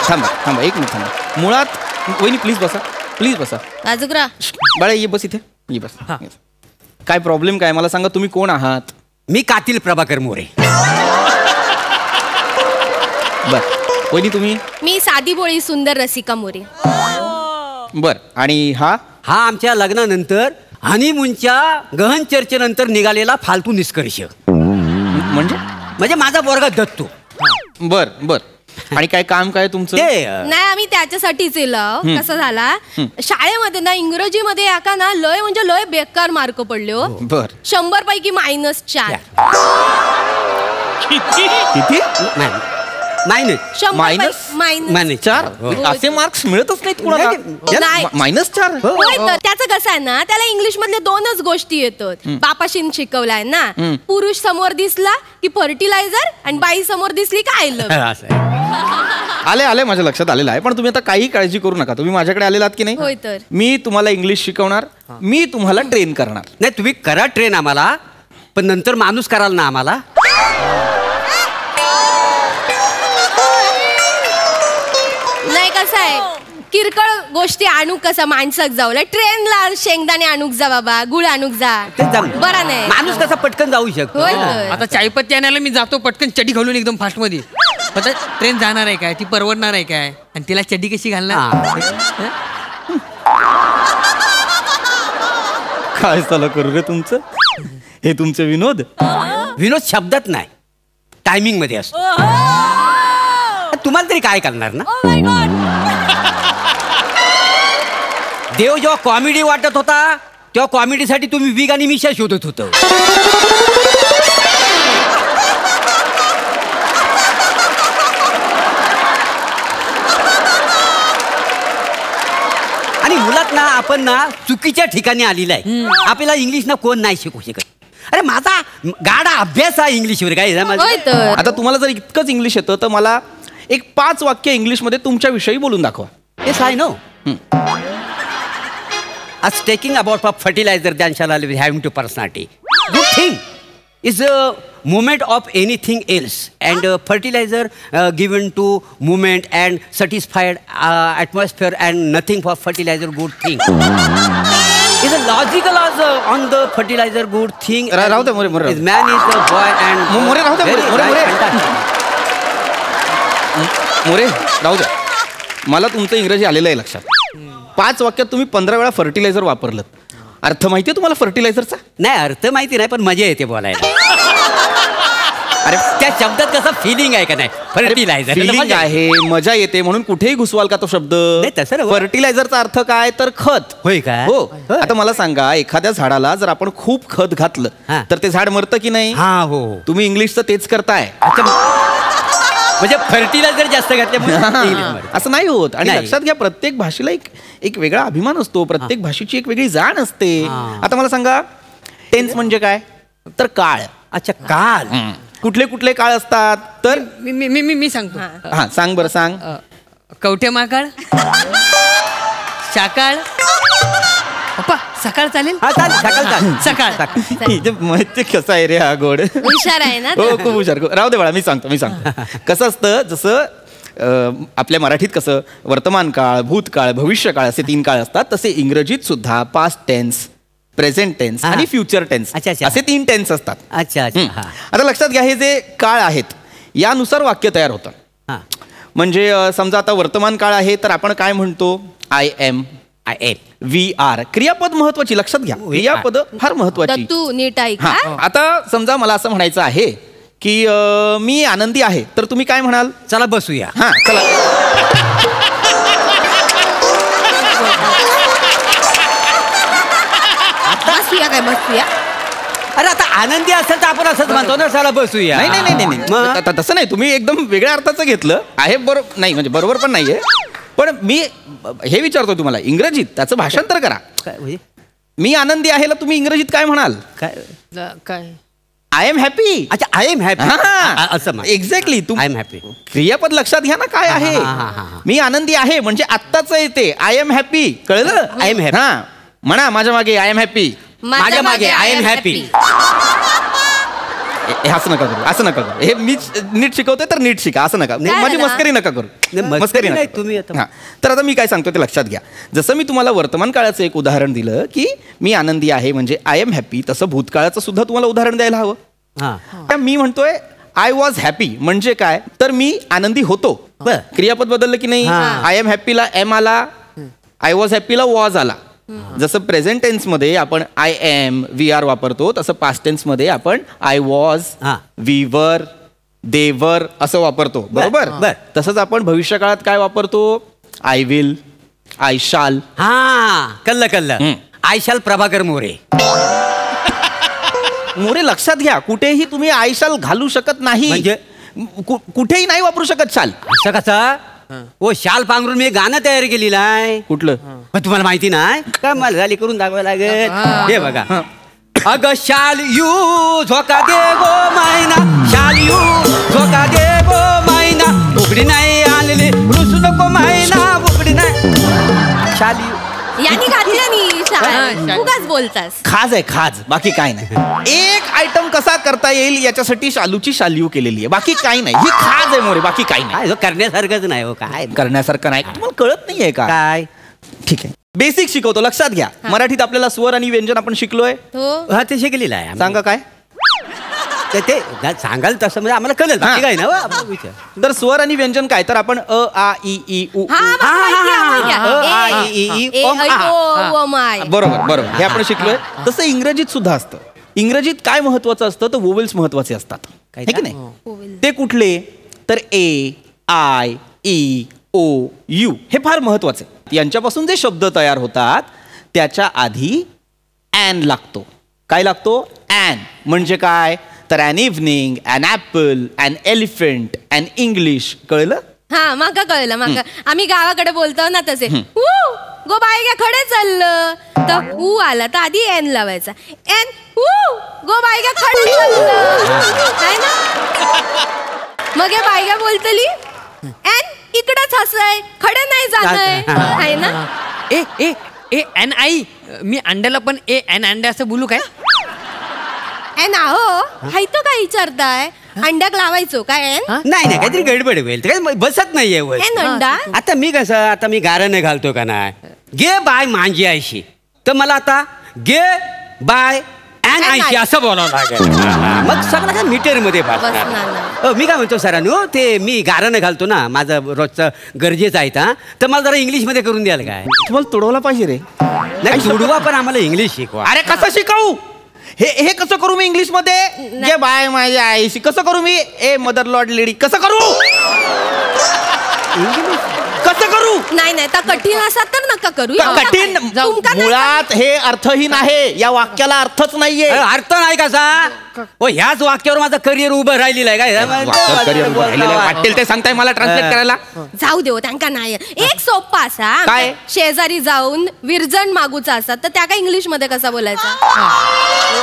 थांबा 1 मिनिट थांबा. मुळात वहिनी प्लीज बसा. राजुगरा बाळा ये बस इथे. ये बस. काय प्रॉब्लेम काय मला सांगा. तुम्ही कोण आहात? मी कातील प्रभाकर मोरे. बर. वहिनी तुम्ही? मी साधी बोळी सुंदर रसिका मोरे. बर. आणि हा आमच्या लग्नानंतर हनीमूनच्या गहन चर्चेनंतर निघालेला फालतू निष्कर्ष. म्हणजे माझा पोरगा दत्तू. बर. आणि काय काम काय तुमचं? नाही, आम्ही त्याच्यासाठीच येलो. कसं झाला, शाळेमध्ये ना इंग्रजीमध्ये एका ना लय म्हणजे लय बेकार मार्क पडले हो. बर. 100 पैकी -4. किती? -4. असे मार्क्स मिळतच नाहीत कुणाला. -4. त्याचं कसं आहे ना, त्याला इंग्लिश मधले 2च गोष्टी येतात. बापाशीन शिकवलाय ना, पुरुष समोर दिसला की फर्टिलायझर आणि बाई समोर दिसली की आय लव्ह. आले माझ्या लक्षात आलेलं आहे. पण तुम्ही आता काही काळजी करू नका. तुम्ही माझ्याकडे आलेला आहात की नाही. होय तर. मी तुम्हाला इंग्लिश शिकवणार, मी तुम्हाला ट्रेन करणार. नाही, तुम्ही करा ट्रेन आम्हाला, पण नंतर माणूस कराल ना आम्हाला. नाही, कसं आहे, किरकोळ गोष्टी आणू कसा माणसाक जाऊ ट्रेनला शेंगदाणे आणूक जा बाबा गुळ आणूक जा बरा नाही माणूस कसा पटकन जाऊ शकतो. आता चायपत्ती आणायला मी जातो पटकन चड्डी घालून एकदम फास्ट मध्ये. आता ट्रेन जाणार आहे काय ती परवडणार आहे काय आणि तिला चड्डी कशी घालणार. काय चालू करू रे तुमचं हे तुमचे विनोद. विनोद शब्दात नाही टायमिंग मध्ये असतो. तुम्हाला तरी काय करणार ना. देव जेव्हा कॉमेडी वाटत होता तेव्हा कॉमेडीसाठी तुम्ही विग आणि मिशा शोधत होतो. आणि मुलात ना आपण ना चुकीच्या ठिकाणी आलेला आहे. आपल्याला इंग्लिश ना कोण नाही शिकू शकत. अरे माझा गाडा अभ्यास आहे इंग्लिशवर काय. आता तुम्हाला जर इतकंच इंग्लिश येतं तर मला एक 5 वाक्य इंग्लिशमध्ये तुमच्या विषयी बोलून दाखवा. Yes, I know. As taking about fertilizer than shall having to personality. Good thing is a movement of anything else, and fertilizer given to movement and satisfied atmosphere and nothing for fertilizer good thing. Is a logical as on the fertilizer good thing. राहू दे More. Is man is a boy and More राहू दे मोरे राहू दे. मला तुमचं इंग्रजी आलेलं आहे लक्षात. 5 वाक्यात तुम्ही 15 वेळा फर्टिलायझर वापरलं. अर्थ माहितीये तुम्हाला फर्टिलायझरचा. नाही अर्थ माहिती नाही पण मजा येते बोलायला. अरे त्या शब्दात कसं फिलिंग आहे का नाही. फर्टिलायझर फिलिंग आहे मजा येते म्हणून कुठेही घुसवाल का तो शब्द. फर्टिलायझरचा अर्थ काय तर खत. होय काय. हो आता मला सांगा एखाद्या झाडाला जर आपण खूप खत घातलं तर ते झाड मरतं की नाही. हा हो तुम्ही इंग्लिशचं तेच करताय. म्हणजे फर्टिलायझर जास्त घातल्यामुळे असं नाही होत. आणि लक्षात घ्या प्रत्येक भाषेला एक वेगळा अभिमान असतो. प्रत्येक भाषेची एक वेगळी जाण असते. आता मला सांगा टेन्स म्हणजे काय तर काळ. अच्छा काळ. कुठले कुठले काळ असतात तर मी सांगतो. हा सांग बरं सांग. कवठेमाकाळ शाकाळ पप्पा सकाळ चालेल. सकाळ माहिती कसं आहे रे हा गोड. हुशार आहे ना. हो खूप हुशार. राहू दे बाळा मी सांगतो. कसं असतं जसं आपल्या मराठीत कसं वर्तमान काळ भूतकाळ भविष्यकाळ असे 3 काळ असतात तसे इंग्रजीत सुद्धा पास्ट टेन्स प्रेझेंट टेन्स आणि फ्युचर टेन्स असे 3 टेन्स असतात. अच्छा आता लक्षात घ्या हे जे काळ आहेत यानुसार वाक्य तयार होतं. म्हणजे समजा आता वर्तमान काळ आहे तर आपण काय म्हणतो आय एम वी आर. क्रियापद महत्वाची लक्षात घ्या. क्रियापद फार महत्वाची. तू नीट ऐक. आता समजा मला असं म्हणायचं आहे की मी आनंदी आहे तर तुम्ही काय म्हणाल. चला बसूया. हा चला. बसूया काय बसूया. अरे आता आनंदी असेल तर आपण असंच म्हणतो ना चला बसूया. नाही तसं नाही तुम्ही एकदम वेगळ्या अर्थाचं घेतलं आहे. बरोबर नाही म्हणजे बरोबर पण नाहीये. पण मी हे विचारतो तुम्हाला इंग्रजीत त्याचं भाषांतर करा. मी आनंदी आहे तुम्ही इंग्रजीत काय म्हणाल. काय आय एम हॅपी. अच्छा आय एम हॅपी असं एक्झॅक्टली. आय एम हॅपी क्रियापद लक्षात घ्या ना काय आहे. मी आनंदी आहे म्हणजे आत्ताच येते आय एम हॅपी. कळलं. I am happy. हा म्हणा माझ्या मागे आय एम हॅपी. माझ्या मागे आय एम हॅपी. असं नका करू असं नका करू. हे मी नीट शिकवतोय तर नीट शिका. असं नका माझी मस्करी नका करू. मस्करी नाही तुम्ही. तर आता मी काय सांगतो ते लक्षात घ्या. जसं मी तुम्हाला वर्तमान काळाचं एक उदाहरण दिलं की मी आनंदी आहे म्हणजे आय एम हॅपी तसं भूतकाळाचं सुद्धा तुम्हाला उदाहरण द्यायला हवं. मी म्हणतोय आय वॉज हॅपी म्हणजे काय तर मी आनंदी होतो. क्रियापद बदललं की नाही. आय एम हॅपीला एम आला आय वॉज हॅपीला वॉज आला. जसं प्रेझेंट टेन्स मध्ये आपण आय एम वी आर वापरतो तसं पास्ट टेन्स मध्ये आपण आय वॉज वी वर दे वर असं वापरतो. बरोबर. तसंच आपण भविष्य काळात काय वापरतो आय विल आय शाल. कल्लं आय शाल प्रभाकर मोरे. मोरे लक्षात घ्या कुठेही तुम्ही आय शाल घालू शकत नाही. म्हणजे कुठेही नाही वापरू शकत शाल. असं कसं. ओ शाल पांघरून मी गाणं तयार केलेलं आहे. कुठलं पण तुम्हाला माहिती नाही का मला झाली करून दाखवायला लागेल. हे बघा. अग शाल यू झोका दे गो मैना शाल यू झोका दे गो मैना उघडी नाही आलेली रुसू नको मैना उघडी नाही शाल यू. यांनी घातली उगाच बोलतास. खाज आहे खाज, बाकी काय नाही. एक आयटम कसा करता येईल याच्यासाठी शालूची शालिव केलेली आहे, बाकी काही नाही. ही खाज आहे मोरे, बाकी काही नाही. करण्यासारखंच नाही हो, काय करण्यासारखं नाही. तुम्हाला कळत नाहीये का? काय ठीक आहे, बेसिक शिकवतो, लक्षात घ्या. मराठीत आपल्याला स्वर आणि व्यंजन आपण शिकलोय. हा ते शिकलेलं आहे. सांगा काय ते सांगाल तसं म्हणजे आम्हाला कळेल, बाकी काय ना. तर स्वर आणि व्यंजन काय, तर आपण अ आ इ ई उ. बरोबर बरोबर, हे आपण शिकलोय. तसं इंग्रजीत सुद्धा असतं. इंग्रजीत काय महत्वाचं असतं, तर वोवेल्स महत्वाचे असतात, है की नाही? ते कुठले, तर ए आय ई ओ यू हे फार महत्वाचे. यांच्यापासून जे शब्द तयार होतात त्याच्या आधी ॲन लागतो. काय लागतो? ॲन म्हणजे काय, तर an evening, an apple, an elephant, an English. कळलं? हा, माका कळलं. माका आम्ही गावाकडे बोलतो ना तसे. गो बायग्या खडे चाललं तर ऊ आला तर आधी एन लावायचा. एन गो बायग्या खडे चाललं आहे ना. मग या बायग्या बोलतली एन इकडंच हसय, खडे नाही जाणय आहे ना. ए ए ए एन आई, मी अंड्याला पण ए एन अंडे असं बोलू काय? एन आहो, हाय तो काय विचारताय? अंड्याक लावायचो काय एन? नाही नाही, काहीतरी गडबड होईल, काही बसत नाहीये. एन अंडा. आता मी कसं, आता मी गाराने घालतो का नाही, गे बाय मांजी आयशी, तर मला आता गे बाय ॲन आयशी असं बोलावं लागेल. मग सगळं काय मीटर मध्ये बसणार. मी काय म्हणतो सरांनो, ते मी गाराने घालतो ना, माझं रोजचं गरजेचं आहे ना, तर मला जरा इंग्लिश मध्ये करून द्याल काय? तुम्हाला तुडवला पाहिजे रे. नाही तुडवा, पण आम्हाला इंग्लिश शिकवा. अरे कसं शिकवू? हे कसं करू मी इंग्लिश मध्ये? जे बाय माझ्या आईशी कसं करू मी? ए मदर लॉर्ड लेडी कसं करू? कसं करू? नाही नाही, तर कठीण असतात तर नका करू. कठीण मुळात हे अर्थहीन आहे. या वाक्याला अर्थच नाहीये. अर्थ नाही कसा? ह्याच वाक्यावर माझं करिअर उभं राहिलेलं आहे काय? वाटेल ते सांगताय मला ट्रान्सलेट करायला. जाऊ देऊ त्यांका नाही. एक सोप्पा असा काय, शेजारी जाऊन विरजण मागूचा असतात तर त्या काय इंग्लिश मध्ये कसा बोलायचा?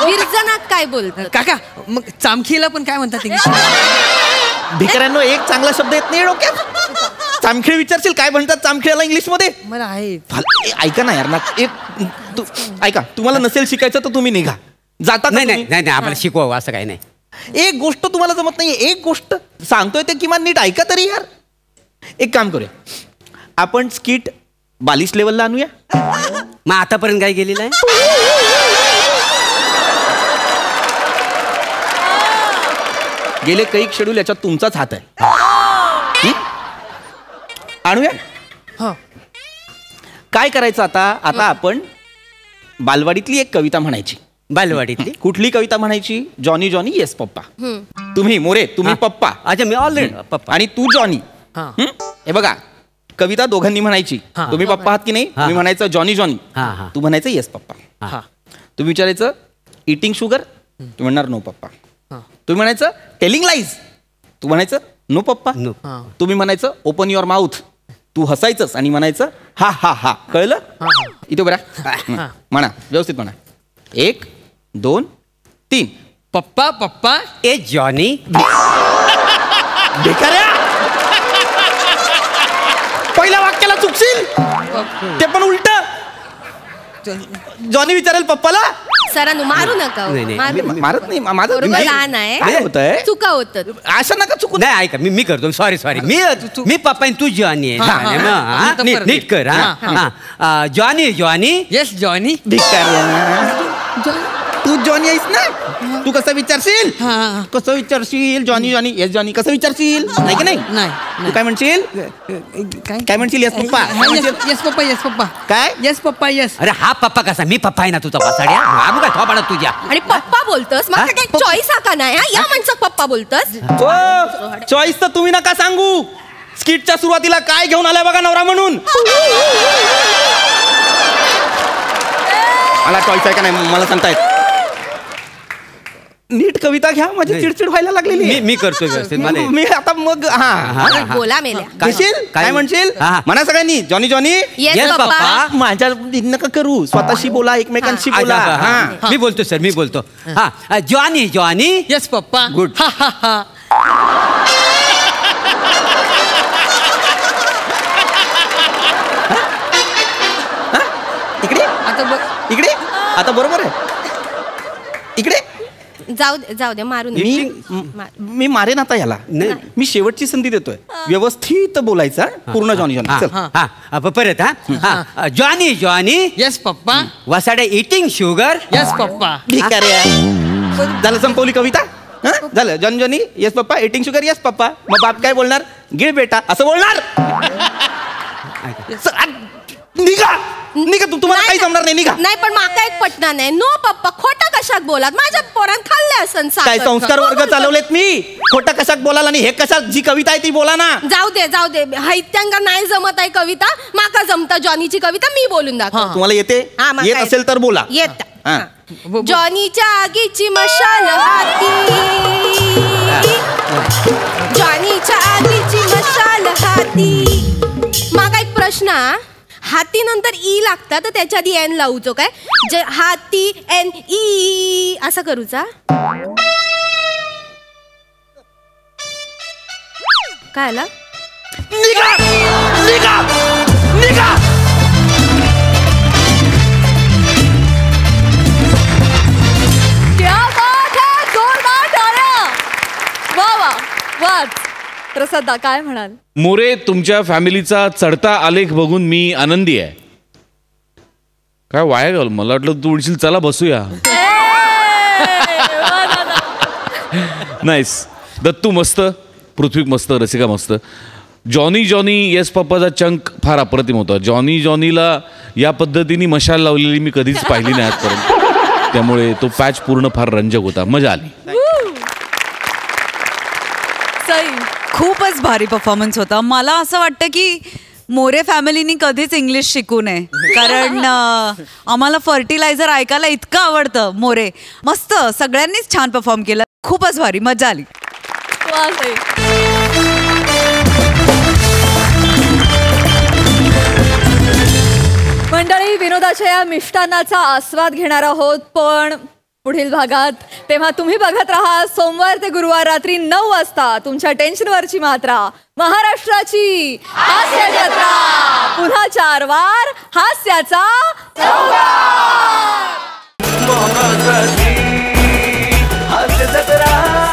विरजणात काय बोलतात काका? मग चामखीला पण काय म्हणतात इंग्लिश? भिकाऱ्यांनो, एक चांगला शब्द येत नाही डोक्यात. चामखीळ विचारशील काय म्हणतात चामखिळाला इंग्लिश मध्ये? मला आहे. ऐका ना यार ना, ऐका, तुम्हाला नसेल शिकायचं तर तुम्ही निघा. जाता नाही नाही नाही, आम्हाला शिकवावं असं काही नाही. एक गोष्ट तुम्हाला जमत नाहीये, एक गोष्ट सांगतोय ते किमान नीट ऐका तरी यार. एक काम करूया, आपण स्किट 42 लेवलला आणूया. मग आतापर्यंत काय केलेलं आहे? गेले कैक शेड्यूल याच्यात तुमचाच हात आहे. आणूया. काय करायचं आता आपण बालवाडीतली एक कविता म्हणायची. बालवाडीतली कुठली कविता म्हणायची? Johnny Johnny yes papa. तुम्ही मोरे, तुम्ही पप्पा. अच्छा, मी ऑलरेडी पप्पा आणि तू जॉनी. हे बघा, कविता दोघांनी म्हणायची. तुम्ही पप्पा आहात की नाही? तुम्ही म्हणायचं जॉनी जॉनी, तू म्हणायचं येस पप्पा. तुम्ही विचारायचं इटिंग शुगर, तू म्हणणार नो पप्पा. तुम्ही म्हणायचं टेलिंग लाईज, तू म्हणायचं नो पप्पा. तुम्ही म्हणायचं ओपन युअर माउथ, तू हसायचंच आणि म्हणायचं हा हा हा. कळलं? इथे बरा म्हणा, व्यवस्थित म्हणा. 1 2 3. पप्पा पप्पा ए जॉनी. बेकाऱ्या, पहिल्या वाक्याला चुकशील, ते पण उलट. जॉनी विचारेल पप्पाला. सरांनो मारू नका. मारत नाही, माझं लहान आहे, चुका होतात. असं नका चुकू. नाही ऐका, मी करतो. सॉरी मी पप्पा तू जॉनी आहे. नीट कर. Johnny Johnny yes Johnny. तू जॉनी आहेस ना, तू कसं विचारशील? कसं विचारशील? जॉनी जॉनी येस जॉनी कसं विचारशील? नाही की नाही? तू काय म्हणशील? काय म्हणशील? Yes papa. Yes papa. Yes papa. काय? Yes papa. येस. अरे हा पप्पा कसा? मी पप्पा आहे ना तुझा पासाड्या. मारू का थोपाडा तुझ्या? आणि पप्पा बोलतोस, मला काही चॉईस हा का नाही? या माणसात पप्पा बोलतोस. चॉईस तर तुम्ही नका सांगू. स्किटच्या सुरुवातीला काय घेऊन आलाय बघा नवरा म्हणून. मला चॉईस आहे का नाही मला सांगतायत. नीट कविता घ्या, माझी चिडचिड व्हायला लागलेली. मी करतो व्यवस्थित. मी आता मग बोला मेल्या. काय म्हणशील? म्हणा सगळ्यांनी जॉनी जॉनी येस पप्पा. माझ्या नका करू, स्वतःशी बोला, एकमेकांशी बोला. मी बोलतो सर, मी बोलतो. Johnny Johnny yes papa. Good. इकडे आता आता बरोबर आहे इकडे जाऊ दे मारून मी मारेन आता याला मी शेवटची संधी देतोय व्यवस्थित बोलायचा पूर्ण जॉनी जॉनी परत हा Johnny Johnny yes papa वसाडे eating sugar yes papa झालं संपवली कविता झालं Johnny Johnny yes papa eating sugar yes papa मग बाप काय बोलणार गिळ बेटा असं बोलणार निघा तुम्हाला काही जमणार नाही निघा नाही पण माका एक पटना नाही नो पप्पा खोटा कशाक बोलात माझ्या पोरान खाल्ले असन काय संस्कार वर्ग चालवलेत मी खोटा कशाक बोलाला आणि हे कशा जी कविता आहे ती बोला ना जाऊ दे हैत्यांगा नाही जमत आहे कविता माका जमता जॉनीची कविता मी बोलून दाखव तुम्हाला येते येत असेल तर बोला येत जॉनीच्या आगीची मशाल हाती जॉनीच्या आगीची मशाल हाती माका एक प्रश्न हाती नंतर ई लागता तर त्याच्या आधी एन लावूचो काय हाती एन ई असं करूचा काय आला प्रसादा काय म्हणाल मोरे तुमच्या फॅमिलीचा चढता आलेख बघून मी आनंदी आहे काय वाया गेल मला वाटलं तू उडशील चला बसूया नाईस दत्तू मस्त पृथ्वी मस्त रसिका मस्त जॉनी जॉनी येस पप्पाचा चंक फार अप्रतिम होता जॉनी जॉनीला या पद्धतीने मशाल लावलेली मी कधीच पाहिली नाही आजपर्यंत त्यामुळे तो पॅच पूर्ण फार रंजक होता मजा आली खूपच भारी परफॉर्मन्स होता मला असं वाटतं की मोरे फॅमिलीनी कधीच इंग्लिश शिकू नये कारण आम्हाला फर्टिलायझर ऐकायला इतकं आवडतं मोरे मस्त सगळ्यांनीच छान परफॉर्म केलं खूपच भारी मजा आली मंडळी विनोदाच्या या मिष्टान्नाचा आस्वाद घेणार आहोत पण पुढील भागात तेव्हा तुम्ही बघत राहा सोमवार ते गुरुवार रात्री 9 वाजता तुमच्या टेन्शनवरची मात्रा महाराष्ट्राची हास्य जत्रा पुन्हा 4 वार हास्याचा हास्य जत्रा